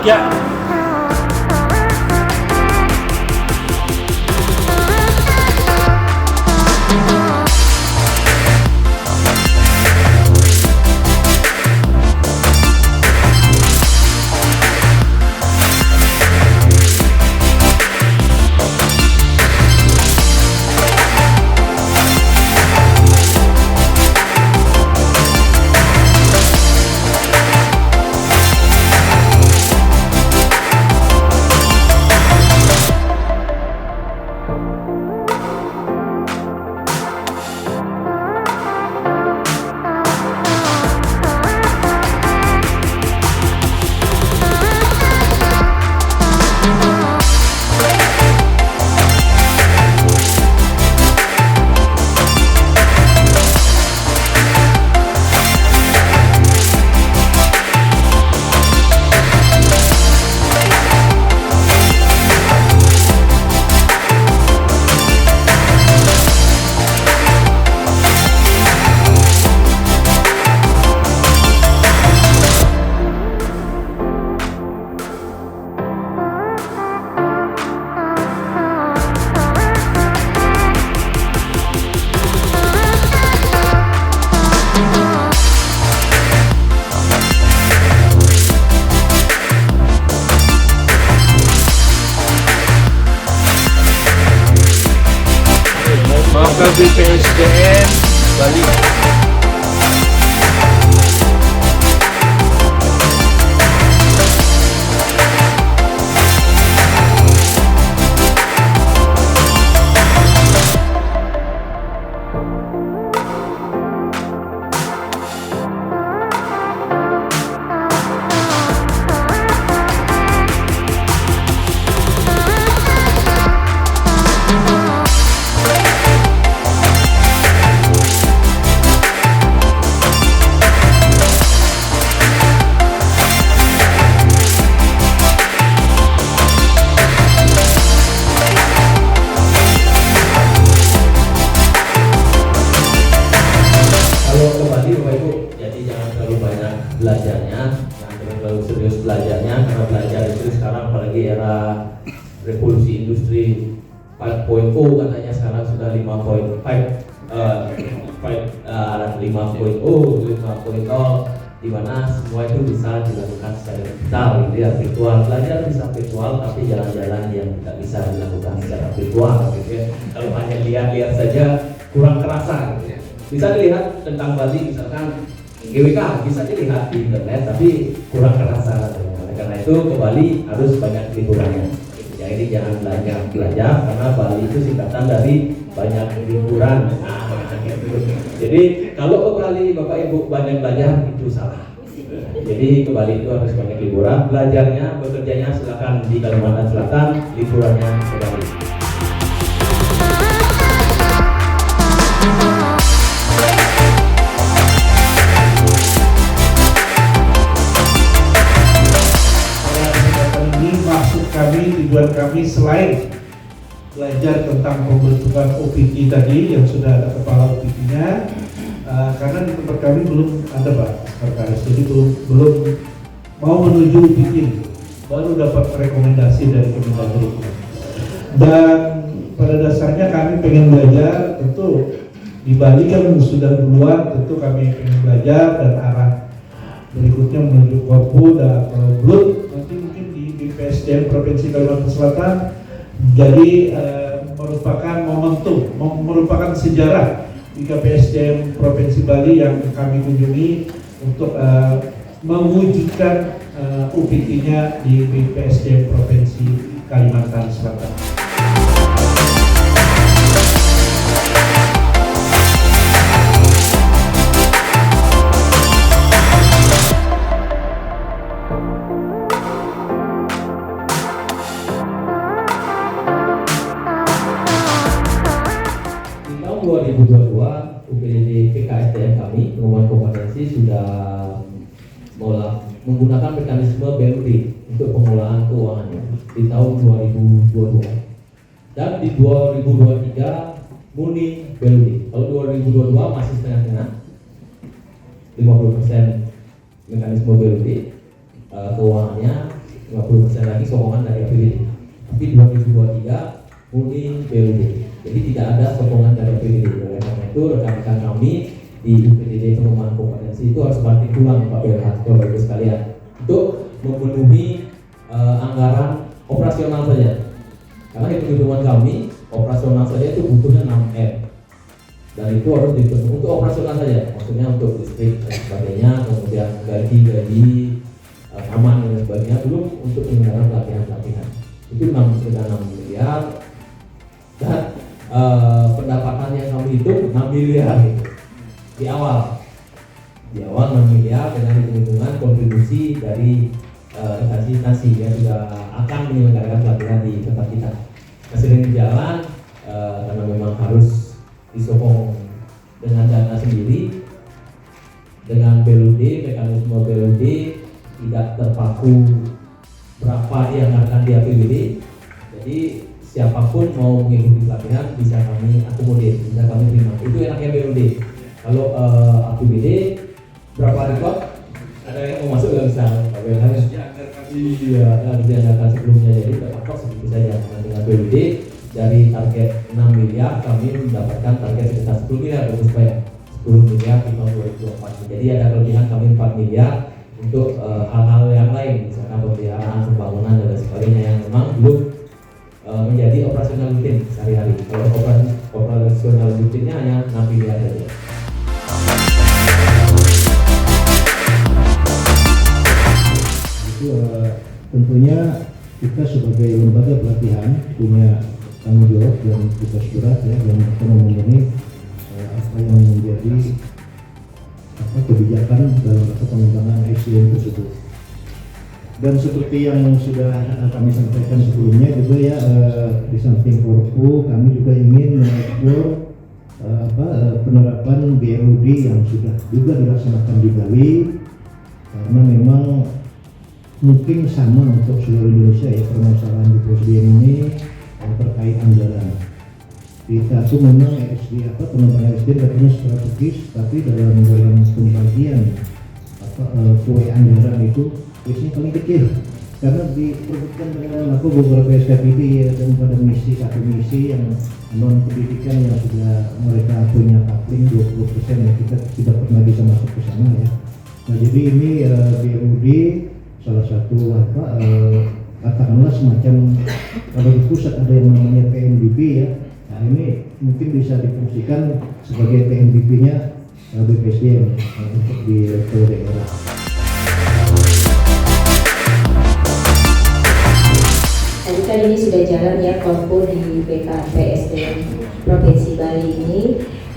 Ya, maka BPSDM Bali. Belajarnya, jangan terlalu serius belajarnya, karena belajar itu sekarang apalagi era revolusi industri 4.0 katanya sekarang sudah 5.5 di mana semua itu bisa dilakukan secara digital, gitu ya, virtual. Belajar bisa virtual, tapi jalan-jalan yang tidak bisa dilakukan secara virtual, gitu ya. Kalau hanya lihat-lihat saja kurang terasa, gitu ya. Bisa dilihat tentang Bali misalkan GWK bisa dilihat di internet tapi kurang terasa. Karena itu ke Bali harus banyak liburannya. Jadi jangan belajar karena Bali itu singkatan dari banyak liburan. Jadi kalau ke Bali Bapak Ibu banyak belajar itu salah. Jadi ke Bali itu harus banyak liburan. Belajarnya, bekerjanya silakan di Kalimantan Selatan, liburannya ke Bali. Tujuan kami selain belajar tentang pembentukan OPT tadi yang sudah ada kepala OPT-nya, karena di tempat kami belum ada Pak Sekretaris, jadi belum mau menuju OPT, baru dapat rekomendasi dari Kemendagri. Dan pada dasarnya kami pengen belajar, tentu di Bali kan sudah duluan, tentu kami pengen belajar dan arah berikutnya menuju Korpu dan Blut, nanti mungkin di BPSDM Provinsi Kalimantan Selatan. Jadi merupakan momentum, merupakan sejarah di BPSDM Provinsi Bali yang kami kunjungi untuk mewujudkan UPT-nya di BPSDM Provinsi Kalimantan Selatan. Tahun 2022 UPD PKSDM kami pengumuman kompetensi sudah menggunakan mekanisme BLD untuk pengelolaan keuangannya di tahun 2022 dan di 2023 murni BLD. Kalau 2022 masih setengah-setengah 50% mekanisme BLD keuangannya, 50% lagi sokongan dari APBD. Tapi 2023 murni BUD. Jadi tidak ada sokongan dari APBD. Oleh karena itu rekan-rekan kami di UPDD pengembangan kompetensi itu harus banting tulang Pak Berhat, Bapak Ibu sekalian, untuk memenuhi anggaran operasional saja. Karena hitung-hitungan kami operasional saja itu butuhnya 6M. Dan itu harus dipenuhi untuk operasional saja, maksudnya untuk listrik dan sebagainya, kemudian gaji taman dan sebagainya, belum untuk penyelenggaraan pelatihan. Itu 6 miliar. Dan pendapatan yang kami hitung 6 miliar gitu. Di awal 6 miliar dengan hitung-hitungan kontribusi dari instansi yang sudah akan menyelenggarakan pelatihan di tempat kita. Nah, sering jalan karena memang harus disokong dengan dana sendiri, dengan BLUD, mekanisme BLUD tidak terpaku berapa dianggarkan di APBD. Jadi siapapun mau mengikuti pelatihan bisa kami akomodir, bisa kami terima. Itu enaknya BLUD. Kalau APBD berapa rekod? Ada yang mau masuk nggak bisa? Harus dianggarkan. Iya, harus dianggarkan sebelumnya. Jadi terpatok seperti saja. Nah, dengan BLUD dari target 6 miliar kami mendapatkan target sekitar 10 miliar supaya 10 miliar di tahun 2024. Jadi ada kelebihan kami 4 miliar untuk hal-hal yang lain, misalkan pemeliharaan, pembangunan dan sebagainya yang memang belum menjadi operasional rutin sehari-hari. Kalau operasional rutinnya hanya 6 miliar saja. Itu tentunya kita sebagai lembaga pelatihan punya tanggung jawab dan tugas berat ya dalam memenuhi apa yang menjadi kebijakan dalam rangka pengembangan SDM tersebut. Dan seperti yang sudah kami sampaikan sebelumnya juga ya, di samping Korpu kami juga ingin mengeksplor penerapan BLUD yang sudah juga dilaksanakan di Bali, karena memang mungkin sama untuk seluruh Indonesia ya permasalahan di SDM ini terkait anggaran. Kita tuh memang pengembangan SDM katanya strategis, tapi dalam pembagian kue anggaran itu biasanya paling kecil karena diperbutkan dengan beberapa SKPD ya, dan pada satu misi yang non pendidikan yang sudah mereka punya coupling 20% ya, kita tidak pernah bisa masuk ke sana ya. Nah jadi ini BLUD salah satu katakanlah semacam kalau di pusat ada yang namanya PNBP ya. Nah ini mungkin bisa difungsikan sebagai PNBP-nya BPSDM untuk di level daerah. Tadi kan ini sudah jalan ya Korpu di BKPSDM Provinsi Bali ini.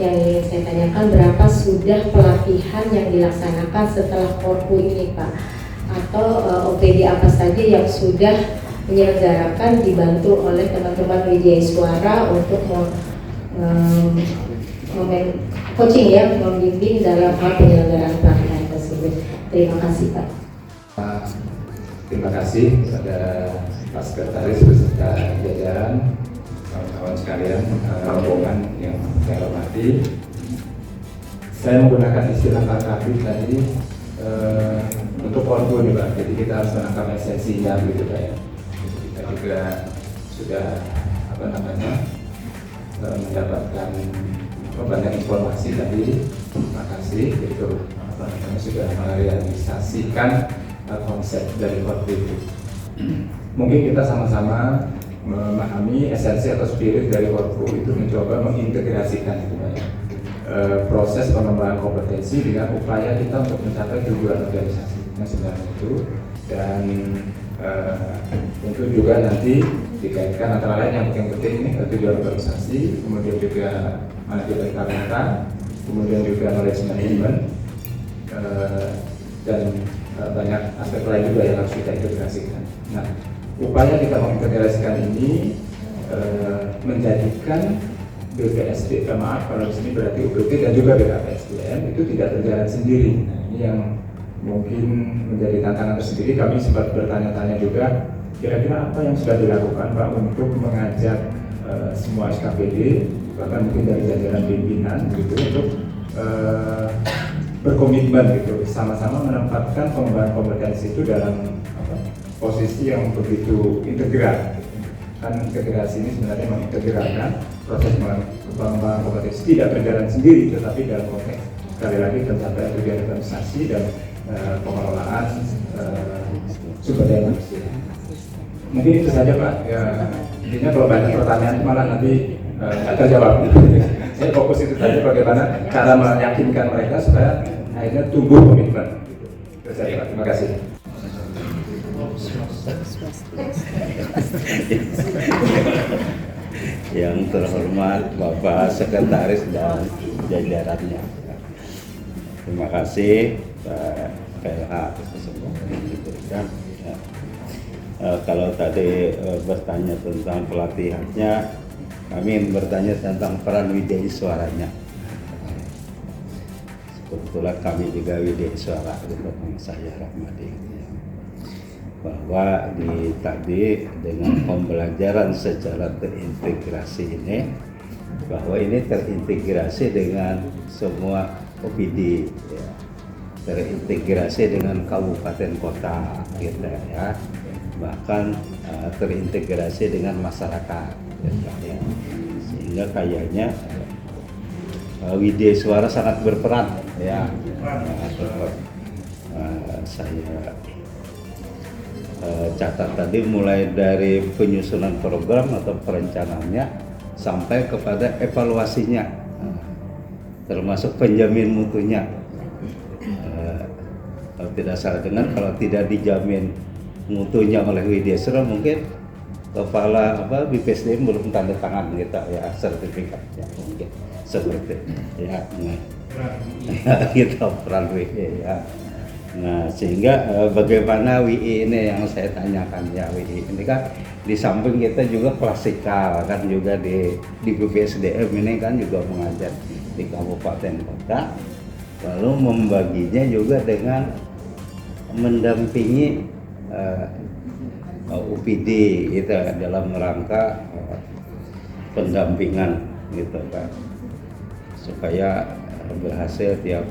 Yang ingin saya tanyakan, berapa sudah pelatihan yang dilaksanakan setelah Korpu ini Pak? Atau OPD apa saja yang sudah menyelenggarakan dibantu oleh teman-teman Wijaya Suara untuk coaching ya, membimbing dalam hal penyelenggaraan pelatihan tersebut. Terima kasih Pak. Terima kasih kepada Pak Sekretaris beserta jajaran, kawan-kawan sekalian, rombongan yang saya hormati. Saya menggunakan istilah Pak Kabit tadi untuk Korpu nih Pak, jadi kita harus menangkap esensinya gitu Pak ya. Kita juga sudah mendapatkan banyak informasi tadi. Terima kasih itu sudah merealisasikan konsep dari Korpu itu. Mungkin kita sama-sama memahami esensi atau spirit dari Korpu itu mencoba mengintegrasikan itu Pak ya. Proses pengembangan kompetensi dengan upaya kita untuk mencapai tujuan organisasi yang sebenarnya itu, dan tentu juga nanti dikaitkan antara lain yang penting ini tujuan organisasi, kemudian juga manajemen talenta, kemudian juga knowledge management, dan banyak aspek lain juga yang harus kita integrasikan. Nah, upaya kita mengintegrasikan ini menjadikan BPSD, maaf kalau di sini berarti UPT dan juga BKPSDM itu tidak berjalan sendiri. Nah, ini yang mungkin menjadi tantangan tersendiri. Kami sempat bertanya-tanya juga, kira-kira apa yang sudah dilakukan Pak untuk mengajak semua SKPD, bahkan mungkin dari jajaran pimpinan gitu, untuk berkomitmen gitu, sama-sama menempatkan pengembangan kompetensi itu dalam posisi yang begitu integral. Kan integrasi ini sebenarnya mengintegralkan proses pengembangan kompetisi tidak berjalan sendiri, tetapi dalam konteks sekali lagi tercapai tujuan organisasi dan pengelolaan sumber daya manusia. Mungkin itu saja Pak. Ya, intinya kalau banyak pertanyaan malah nanti nggak terjawab. Saya fokus itu saja, bagaimana cara meyakinkan mereka supaya akhirnya tumbuh komitmen. Itu saja Pak. Terima kasih. Yang terhormat Bapak Sekretaris dan jajarannya. Terima kasih Pak PLH atas kesempatan yang diberikan. Ya. Kalau tadi bertanya tentang pelatihannya, kami bertanya tentang peran Widya Iswaranya. Kebetulan kami juga Widya Iswara, yang saya Rahmadi. Bahwa tadi dengan pembelajaran secara terintegrasi ini, bahwa ini terintegrasi dengan semua OPD, ya, terintegrasi dengan kabupaten kota, gitu ya, bahkan terintegrasi dengan masyarakat, gitu, ya. Sehingga kayaknya Widya Iswara sangat berperan, ya. Saya catat tadi mulai dari penyusunan program atau perencanaannya sampai kepada evaluasinya, termasuk penjamin mutunya. Kalau tidak salah dengar, kalau tidak dijamin mutunya oleh Widya Iswara, mungkin kepala BPSDM belum tanda tangan gitu ya sertifikatnya, mungkin seperti ya. Kita peran WI ya. Nah, sehingga bagaimana WI ini yang saya tanyakan ya, WI ini kan di samping kita juga klasikal kan, juga di BPSDM ini kan juga mengajar di kabupaten kota, lalu membaginya juga dengan mendampingi UPD gitu dalam rangka pendampingan gitu kan, supaya berhasil tiap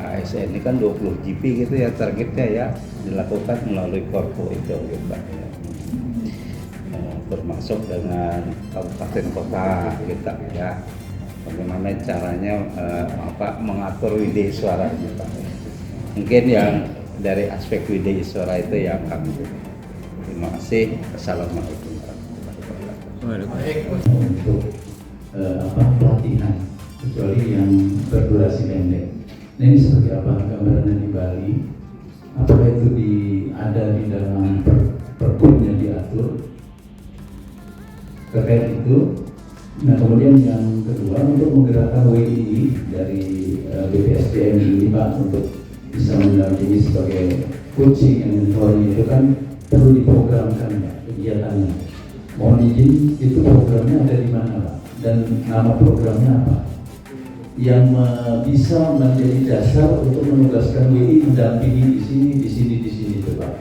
ASN ini kan 20 GP gitu ya targetnya ya, dilakukan melalui Korpo itu gitu ya. Termasuk dengan kabupaten kota gitu ya, bagaimana caranya mengatur Widya Iswara gitu. Mungkin yang dari aspek Widya Iswara itu yang kami. Terima kasih. Assalamualaikum warahmatullahi wabarakatuh. Untuk pelatihan kecuali yang berdurasi pendek. Nah, ini seperti apa gambarannya di Bali? Apakah itu ada di dalam perputnya diatur terkait itu? Nah, kemudian yang kedua, untuk menggerakkan WI dari BPSDM ini Pak, untuk bisa mendampingi sebagai coaching and mentoring itu kan perlu diprogramkan Pak, kegiatannya. Mohon izin, itu programnya ada di mana Pak? Dan nama programnya apa? Yang bisa menjadi dasar untuk menugaskan WI mendampingi di sini itu Pak,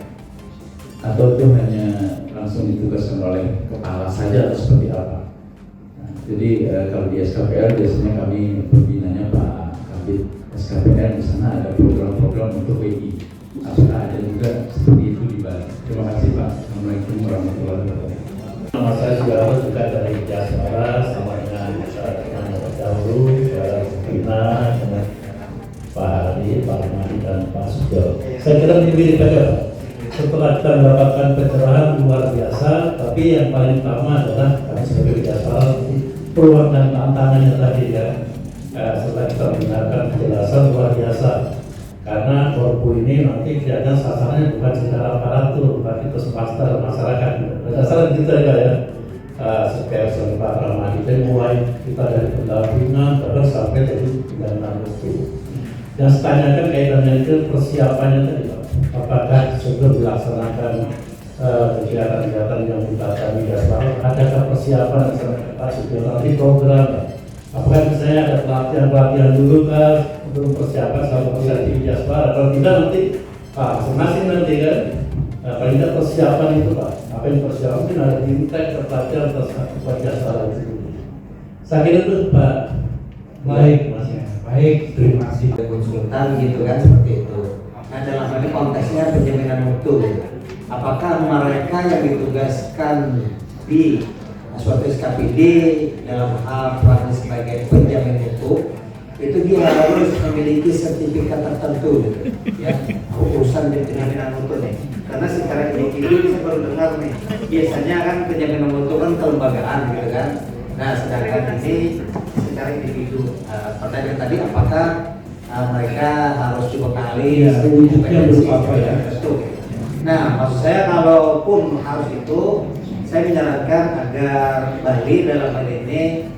atau itu hanya langsung ditugaskan oleh kepala saja atau seperti apa? Nah, jadi kalau di SKPR biasanya kami pembinanya Pak Kabid SKPR, di sana ada program-program untuk WI. Apakah ada juga seperti itu di Bali? Terima kasih Pak. Assalamualaikum warahmatullahi wabarakatuh. Nama saya juga dari Jasmara, sama dengan dahulu Saudara Fina, dengan Pak Ari, Pak Madi dan Pak Sujo. Saya kira mirip saja. Setelah kita mendapatkan pencerahan luar biasa, tapi yang paling utama adalah kami sebagai Jasmara peluang dan tantangannya tadi ya. Setelah kita mendengarkan penjelasan luar biasa, karena Korpu ini nanti kelihatannya sasarannya bukan secara aparatur, tapi ke semesta masyarakat. Berdasarkan kita ya, setiap Pak Ramadi itu mulai kita dari pendampingan terus sampai jadi pendanaan mutu. Yang saya tanyakan kaitannya itu persiapannya tadi Pak. Apakah sebelum dilaksanakan kegiatan-kegiatan yang kita kami dasar, adakah persiapan Pak sebelum nanti program? Apakah misalnya ada pelatihan dulu kan untuk persiapan sama persiapan Jasmara? Kalau tidak nanti masing-masing nanti kan, paling tidak persiapan itu Pak. Apa yang persiapan mungkin ada diminta ke pelatihan atau Jasmara itu. Saya kira itu Pak. Baik Mas. Baik, terima kasih. Konsultan gitu kan, seperti itu. Nah, dalam hal ini konteksnya penjaminan mutu. apakah mereka yang ditugaskan di suatu SKPD dalam hal peran sebagai penjamin mutu itu dia harus memiliki sertifikat tertentu gitu, ya, urusan penjaminan mutu nih. Karena secara individu saya baru dengar nih, biasanya kan penjaminan mutu kan kelembagaan gitu kan. Nah, sedangkan ini secara individu. Pertanyaan tadi apakah mereka harus dibekali wujudnya berupa apa ya? Nah, maksud saya kalaupun harus itu, saya menyarankan agar Bali dalam hal ini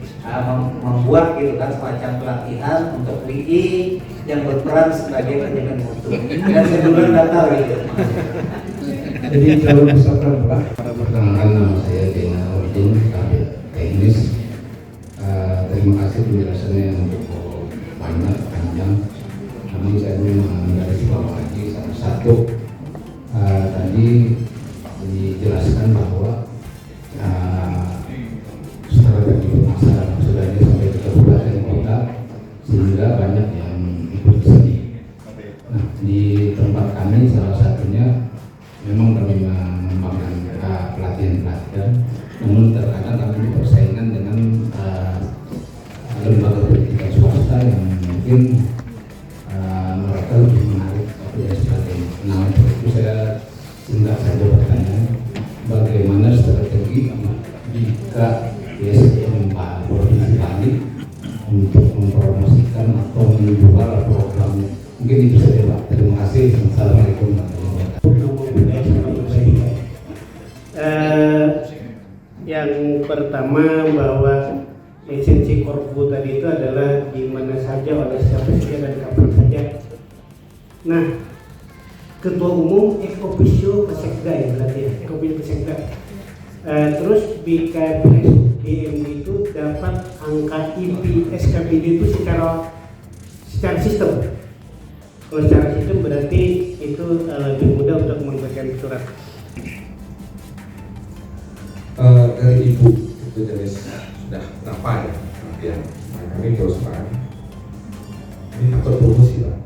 membuat gitu kan semacam pelatihan untuk WI yang berperan sebagai penjamin mutu dan sebulan daftar gitu. Jadi calon peserta Pak. Perkenalkan, nama saya Dena Ordin, kabit teknis. Terima kasih penjelasannya yang cukup banyak, panjang. Namun saya memang dari bawah lagi satu-satu. Tadi dijelaskan bahwa strategi pemasaran sudah sampai ke kabupaten kota sehingga banyak yang ikut kesini. Nah, di tempat kami salah satunya memang kami mengembangkan pelatihan-pelatihan, namun terkadang kami bersaingan dengan lembaga pendidikan swasta yang mungkin mereka lebih menarik dan sebagainya. Nah, untuk itu saya singkat saja pertanyaan, bagaimana strategi jika PSDM Provinsi Bali untuk mempromosikan atau menjual programnya? Mungkin itu saja Pak. Terima kasih. Assalamualaikum warahmatullahi wabarakatuh. Yang pertama bahwa esensi Korpu tadi itu adalah di mana saja, oleh siapa saja dan kapan saja. Nah, Ketua Umum ex officio Pesekda ya berarti ya, ex officio Pesekda. Terus BKPSDM itu dapat angka IP SKPD itu secara sistem. Kalau secara sistem berarti itu lebih mudah untuk memberikan surat. Dari Ibu itu jenis sudah berapa ya? Kami terus terang ini aktor promosi Pak.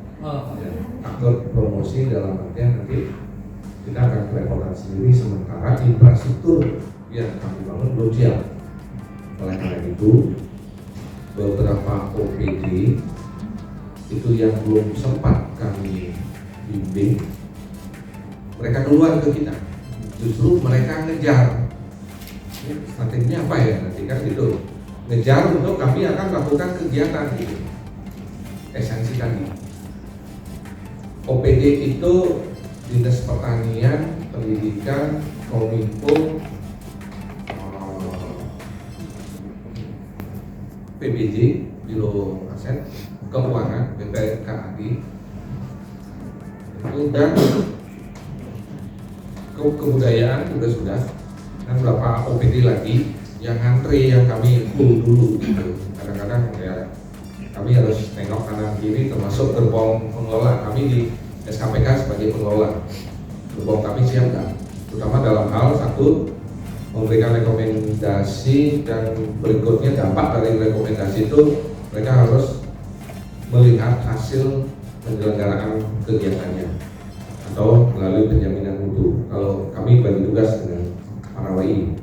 Ya, aktor promosi dalam artian nanti kita akan kerepotan sendiri sementara infrastruktur yang kami bangun belum siap. Oleh karena itu beberapa OPD itu yang belum sempat kami bimbing, mereka keluar ke kita, justru mereka ngejar. Strateginya apa ya nanti kan gitu, ngejar untuk kami akan melakukan kegiatan gitu. Esensi tadi OPD itu Dinas Pertanian, Pendidikan, Kominfo, PBJ, Biro Aset, Keuangan, BPKAD, dan kebudayaan juga sudah. Dan beberapa OPD lagi yang antri yang kami full dulu gitu. Kadang-kadang ya kami harus tengok kanan kiri termasuk gerbong pengelola. Kami di SKPK sebagai pengelola, gerbong kami siap nggak? Terutama dalam hal satu memberikan rekomendasi dan berikutnya dampak dari rekomendasi itu mereka harus melihat hasil penyelenggaraan kegiatannya atau melalui penjaminan mutu. Kalau kami bagi tugas dengan para WI